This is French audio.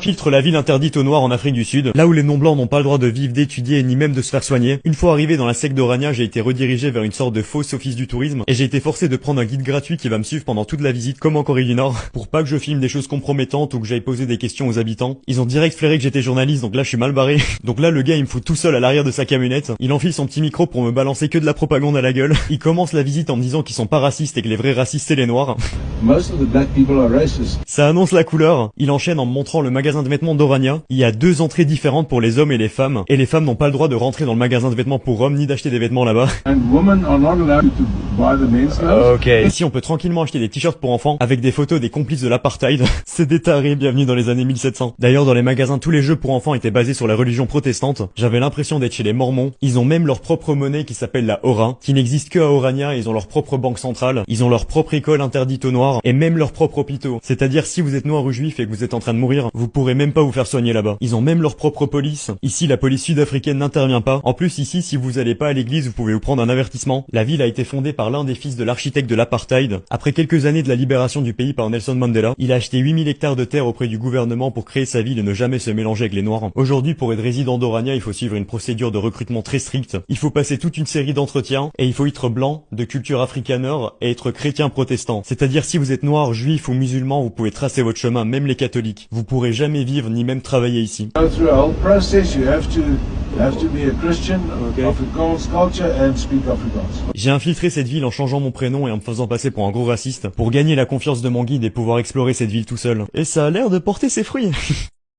Filtre la ville interdite aux noirs en Afrique du Sud, là où les non-blancs n'ont pas le droit de vivre, d'étudier ni même de se faire soigner. Une fois arrivé dans la secte d'Orania, j'ai été redirigé vers une sorte de faux office du tourisme et j'ai été forcé de prendre un guide gratuit qui va me suivre pendant toute la visite comme en Corée du Nord pour pas que je filme des choses compromettantes ou que j'aille poser des questions aux habitants. Ils ont direct flairé que j'étais journaliste, donc là je suis mal barré. Donc là le gars il me fout tout seul à l'arrière de sa camionnette, il enfile son petit micro pour me balancer que de la propagande à la gueule. Il commence la visite en me disant qu'ils sont pas racistes et que les vrais racistes c'est les noirs. Ça annonce la couleur. Il enchaîne en me montrant le magasin de vêtements d'Orania. Il y a 2 entrées différentes pour les hommes et les femmes n'ont pas le droit de rentrer dans le magasin de vêtements pour hommes ni d'acheter des vêtements là-bas. Ok. Ici on peut tranquillement acheter des t-shirts pour enfants avec des photos des complices de l'apartheid. C'est des tarés, bienvenue dans les années 1700. D'ailleurs dans les magasins tous les jeux pour enfants étaient basés sur la religion protestante. J'avais l'impression d'être chez les Mormons. Ils ont même leur propre monnaie qui s'appelle la Ora, qui n'existe que à Orania. Ils ont leur propre banque centrale, ils ont leur propre école interdite aux noirs et même leur propre hôpitaux. C'est-à-dire si vous êtes noir ou juif et que vous êtes en train de mourir, vous pourrez même pas vous faire soigner là-bas. Ils ont même leur propre police. Ici, la police sud-africaine n'intervient pas. En plus, ici, si vous allez pas à l'église, vous pouvez vous prendre un avertissement. La ville a été fondée par l'un des fils de l'architecte de l'apartheid. Après quelques années de la libération du pays par Nelson Mandela, il a acheté 8000 hectares de terre auprès du gouvernement pour créer sa ville et ne jamais se mélanger avec les noirs. Aujourd'hui, pour être résident d'Orania, il faut suivre une procédure de recrutement très stricte. Il faut passer toute une série d'entretiens et il faut être blanc, de culture afrikaneur et être chrétien protestant. C'est-à-dire si vous êtes noir, juif ou musulman, vous pouvez tracer votre chemin, même les catholiques. Vous pourrez jamais vivre ni même travailler ici. J'ai infiltré cette ville en changeant mon prénom et en me faisant passer pour un gros raciste pour gagner la confiance de mon guide et pouvoir explorer cette ville tout seul. Et ça a l'air de porter ses fruits.